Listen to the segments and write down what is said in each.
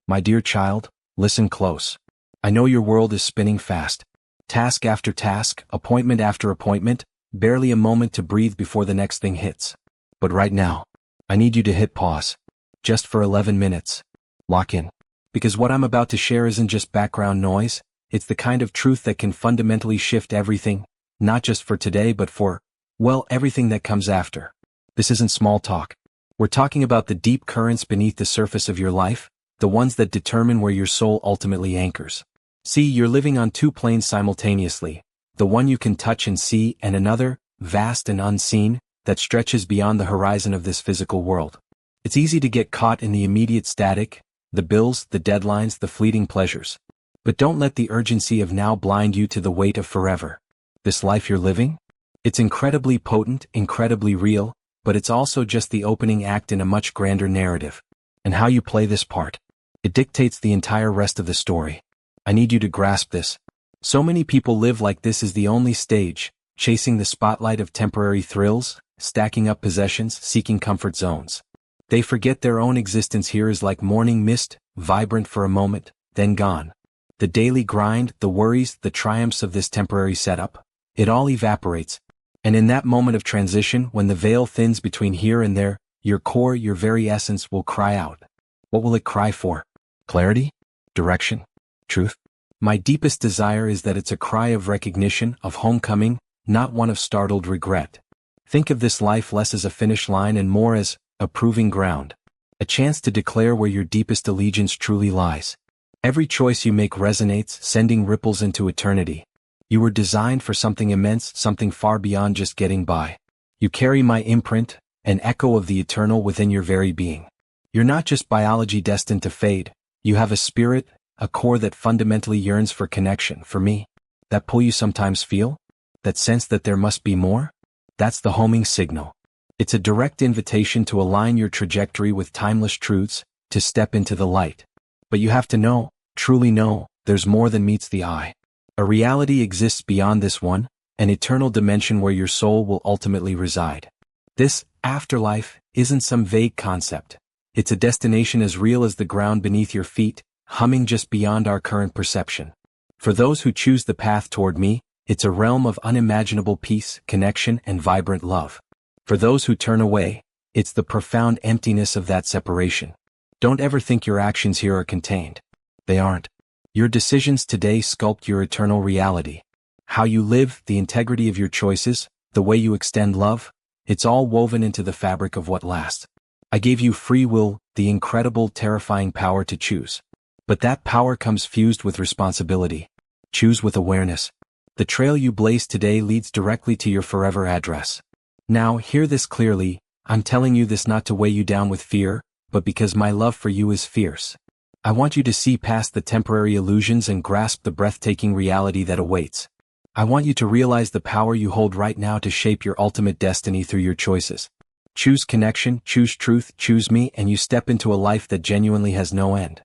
My dear child, listen close. I know your world is spinning fast. Task after task, appointment after appointment, barely a moment to breathe before the next thing hits. But right now, I need you to hit pause. Just for 11 minutes. Lock in. Because what I'm about to share isn't just background noise, it's the kind of truth that can fundamentally shift everything, not just for today but for, well, everything that comes after. This isn't small talk. We're talking about the deep currents beneath the surface of your life, the ones that determine where your soul ultimately anchors. See, you're living on two planes simultaneously, the one you can touch and see and another, vast and unseen, that stretches beyond the horizon of this physical world. It's easy to get caught in the immediate static, the bills, the deadlines, the fleeting pleasures. But don't let the urgency of now blind you to the weight of forever. This life you're living? It's incredibly potent, incredibly real, but it's also just the opening act in a much grander narrative. And how you play this part, it dictates the entire rest of the story. I need you to grasp this. So many people live like this is the only stage, chasing the spotlight of temporary thrills, stacking up possessions, seeking comfort zones. They forget their own existence here is like morning mist, vibrant for a moment, then gone. The daily grind, the worries, the triumphs of this temporary setup, it all evaporates. And in that moment of transition, when the veil thins between here and there, your core, your very essence will cry out. What will it cry for? Clarity? Direction? Truth? My deepest desire is that it's a cry of recognition, of homecoming, not one of startled regret. Think of this life less as a finish line and more as a proving ground. A chance to declare where your deepest allegiance truly lies. Every choice you make resonates, sending ripples into eternity. You were designed for something immense, something far beyond just getting by. You carry my imprint, an echo of the eternal within your very being. You're not just biology destined to fade. You have a spirit, a core that fundamentally yearns for connection, for me. That pull you sometimes feel? That sense that there must be more? That's the homing signal. It's a direct invitation to align your trajectory with timeless truths, to step into the light. But you have to know, truly know, there's more than meets the eye. A reality exists beyond this one, an eternal dimension where your soul will ultimately reside. This afterlife isn't some vague concept. It's a destination as real as the ground beneath your feet, humming just beyond our current perception. For those who choose the path toward me, it's a realm of unimaginable peace, connection, and vibrant love. For those who turn away, it's the profound emptiness of that separation. Don't ever think your actions here are contained. They aren't. Your decisions today sculpt your eternal reality. How you live, the integrity of your choices, the way you extend love, it's all woven into the fabric of what lasts. I gave you free will, the incredible, terrifying power to choose. But that power comes fused with responsibility. Choose with awareness. The trail you blaze today leads directly to your forever address. Now, hear this clearly, I'm telling you this not to weigh you down with fear, but because my love for you is fierce. I want you to see past the temporary illusions and grasp the breathtaking reality that awaits. I want you to realize the power you hold right now to shape your ultimate destiny through your choices. Choose connection, choose truth, choose me, and you step into a life that genuinely has no end.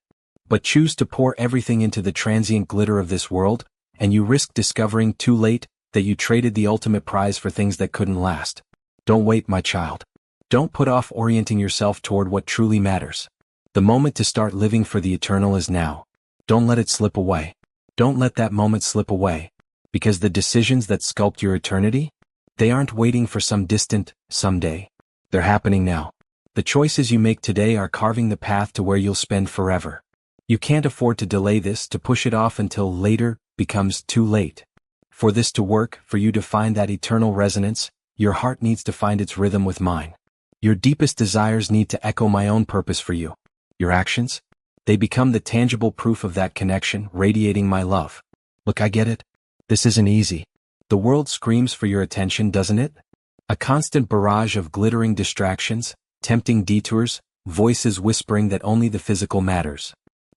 But choose to pour everything into the transient glitter of this world, and you risk discovering too late that you traded the ultimate prize for things that couldn't last. Don't wait, my child. Don't put off orienting yourself toward what truly matters. The moment to start living for the eternal is now. Don't let it slip away. Don't let that moment slip away. Because the decisions that sculpt your eternity, they aren't waiting for some distant someday. They're happening now. The choices you make today are carving the path to where you'll spend forever. You can't afford to delay this, to push it off until later becomes too late. For this to work, for you to find that eternal resonance, your heart needs to find its rhythm with mine. Your deepest desires need to echo my own purpose for you. Your actions? They become the tangible proof of that connection, radiating my love. Look, I get it. This isn't easy. The world screams for your attention, doesn't it? A constant barrage of glittering distractions, tempting detours, voices whispering that only the physical matters.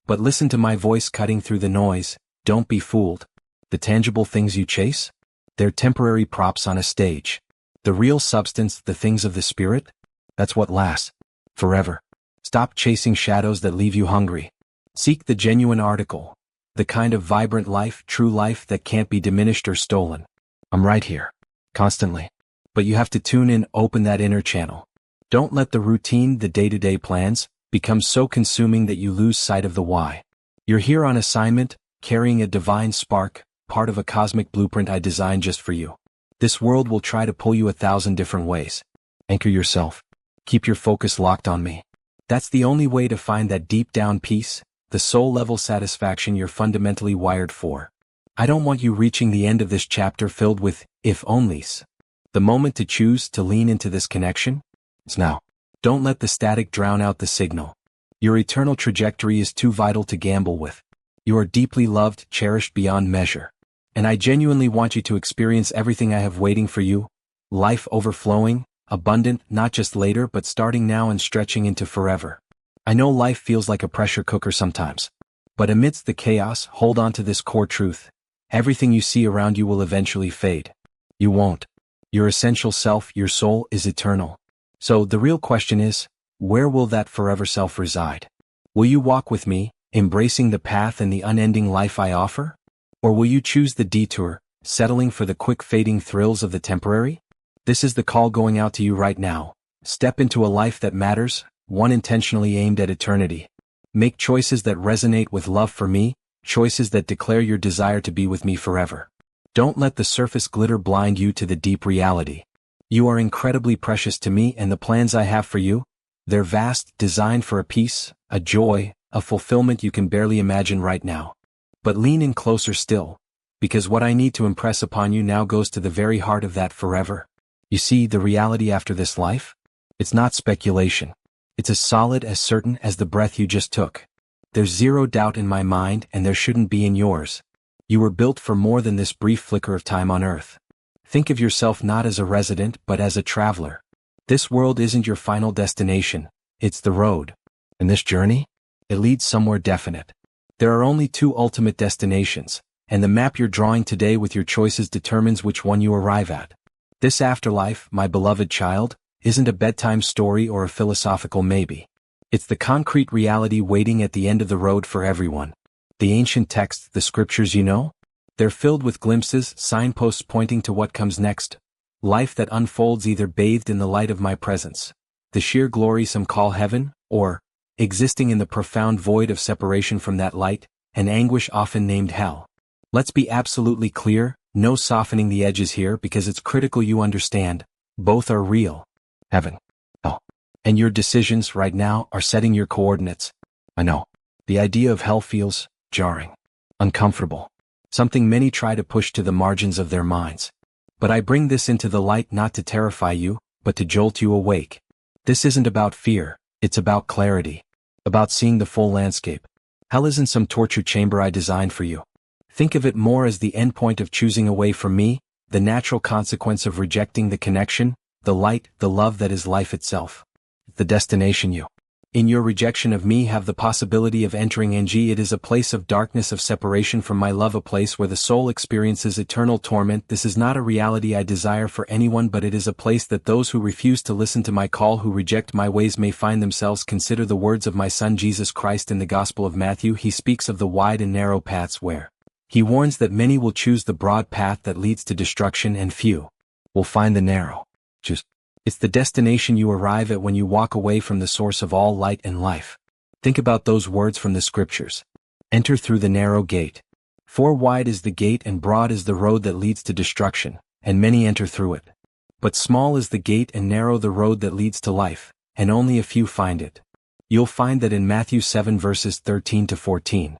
But listen to my voice cutting through the noise. Don't be fooled. The tangible things you chase? They're temporary props on a stage. The real substance, the things of the spirit? That's what lasts. Forever. Stop chasing shadows that leave you hungry. Seek the genuine article. The kind of vibrant life, true life that can't be diminished or stolen. I'm right here. Constantly. But you have to tune in, open that inner channel. Don't let the routine, the day-to-day plans, becomes so consuming that you lose sight of the why. You're here on assignment, carrying a divine spark, part of a cosmic blueprint I designed just for you. This world will try to pull you 1,000 different ways. Anchor yourself. Keep your focus locked on me. That's the only way to find that deep down peace, the soul-level satisfaction you're fundamentally wired for. I don't want you reaching the end of this chapter filled with if-onlys. The moment to choose to lean into this connection is now. Don't let the static drown out the signal. Your eternal trajectory is too vital to gamble with. You are deeply loved, cherished beyond measure. And I genuinely want you to experience everything I have waiting for you. Life overflowing, abundant, not just later but starting now and stretching into forever. I know life feels like a pressure cooker sometimes. But amidst the chaos, hold on to this core truth. Everything you see around you will eventually fade. You won't. Your essential self, your soul, is eternal. So the real question is, where will that forever self reside? Will you walk with me, embracing the path and the unending life I offer? Or will you choose the detour, settling for the quick fading thrills of the temporary? This is the call going out to you right now. Step into a life that matters, one intentionally aimed at eternity. Make choices that resonate with love for me, choices that declare your desire to be with me forever. Don't let the surface glitter blind you to the deep reality. You are incredibly precious to me, and the plans I have for you, they're vast, designed for a peace, a joy, a fulfillment you can barely imagine right now. But lean in closer still, because what I need to impress upon you now goes to the very heart of that forever. You see, the reality after this life? It's not speculation. It's as solid, as certain as the breath you just took. There's zero doubt in my mind, and there shouldn't be in yours. You were built for more than this brief flicker of time on Earth. Think of yourself not as a resident but as a traveler. This world isn't your final destination, it's the road. And this journey? It leads somewhere definite. There are only two ultimate destinations, and the map you're drawing today with your choices determines which one you arrive at. This afterlife, my beloved child, isn't a bedtime story or a philosophical maybe. It's the concrete reality waiting at the end of the road for everyone. The ancient texts, the scriptures you know? They're filled with glimpses, signposts pointing to what comes next. Life that unfolds either bathed in the light of my presence, the sheer glory some call heaven, or, existing in the profound void of separation from that light, an anguish often named hell. Let's be absolutely clear, no softening the edges here because it's critical you understand. Both are real. Heaven. Hell. And your decisions right now are setting your coordinates. I know. The idea of hell feels jarring, uncomfortable, something many try to push to the margins of their minds. But I bring this into the light not to terrify you, but to jolt you awake. This isn't about fear, it's about clarity, about seeing the full landscape. Hell isn't some torture chamber I designed for you. Think of it more as the endpoint of choosing away from me, the natural consequence of rejecting the connection, the light, the love that is life itself. The destination you, in your rejection of me, have the possibility of entering. It is a place of darkness, of separation from my love, a place where the soul experiences eternal torment. This is not a reality I desire for anyone, but it is a place that those who refuse to listen to my call, who reject my ways, may find themselves. Consider the words of my Son Jesus Christ in the Gospel of Matthew. He speaks of the wide and narrow paths where he warns that many will choose the broad path that leads to destruction and few will find the narrow. It's the destination you arrive at when you walk away from the source of all light and life. Think about those words from the scriptures. Enter through the narrow gate. For wide is the gate and broad is the road that leads to destruction, and many enter through it. But small is the gate and narrow the road that leads to life, and only a few find it. You'll find that in Matthew 7 verses 13 to 14.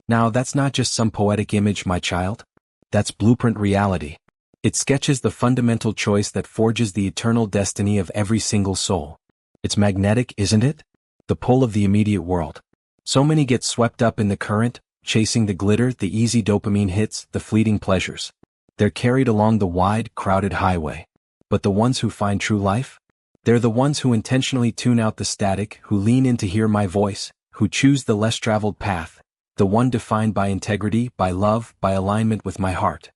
Now that's not just some poetic image, my child. That's blueprint reality. It sketches the fundamental choice that forges the eternal destiny of every single soul. It's magnetic, isn't it? The pull of the immediate world. So many get swept up in the current, chasing the glitter, the easy dopamine hits, the fleeting pleasures. They're carried along the wide, crowded highway. But the ones who find true life? They're the ones who intentionally tune out the static, who lean in to hear my voice, who choose the less traveled path, the one defined by integrity, by love, by alignment with my heart.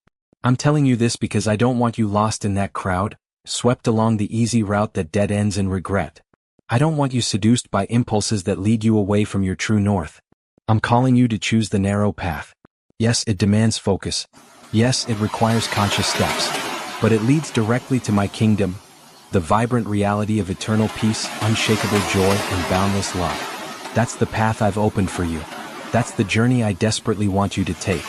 I'm telling you this because I don't want you lost in that crowd, swept along the easy route that dead ends in regret. I don't want you seduced by impulses that lead you away from your true north. I'm calling you to choose the narrow path. Yes, it demands focus. Yes, it requires conscious steps. But it leads directly to my kingdom, the vibrant reality of eternal peace, unshakable joy, and boundless love. That's the path I've opened for you. That's the journey I desperately want you to take.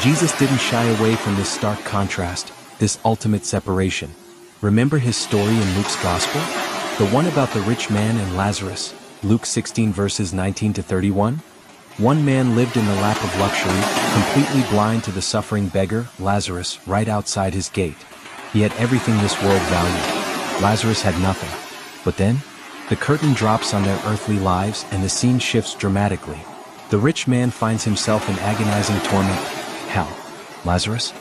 Jesus didn't shy away from this stark contrast, this ultimate separation. Remember his story in Luke's Gospel? The one about the rich man and Lazarus, Luke 16 verses 19 to 31? One man lived in the lap of luxury, completely blind to the suffering beggar, Lazarus, right outside his gate. He had everything this world valued. Lazarus had nothing. But then, the curtain drops on their earthly lives and the scene shifts dramatically. The rich man finds himself in agonizing torment, hell. Lazarus?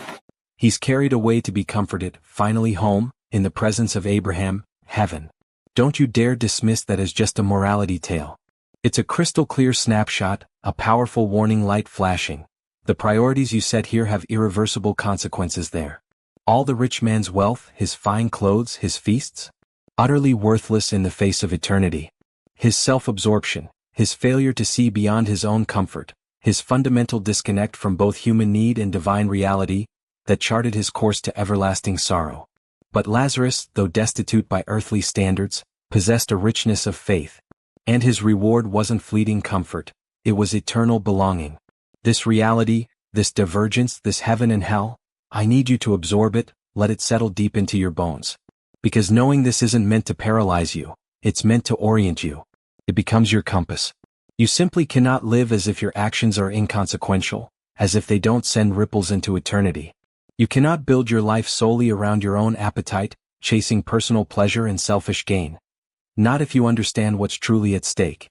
He's carried away to be comforted, finally home, in the presence of Abraham, heaven. Don't you dare dismiss that as just a morality tale. It's a crystal clear snapshot, a powerful warning light flashing. The priorities you set here have irreversible consequences there. All the rich man's wealth, his fine clothes, his feasts? Utterly worthless in the face of eternity. His self-absorption, his failure to see beyond his own comfort, his fundamental disconnect from both human need and divine reality, that charted his course to everlasting sorrow. But Lazarus, though destitute by earthly standards, possessed a richness of faith. And his reward wasn't fleeting comfort, it was eternal belonging. This reality, this divergence, this heaven and hell, I need you to absorb it, let it settle deep into your bones. Because knowing this isn't meant to paralyze you, it's meant to orient you. It becomes your compass. You simply cannot live as if your actions are inconsequential, as if they don't send ripples into eternity. You cannot build your life solely around your own appetite, chasing personal pleasure and selfish gain. Not if you understand what's truly at stake.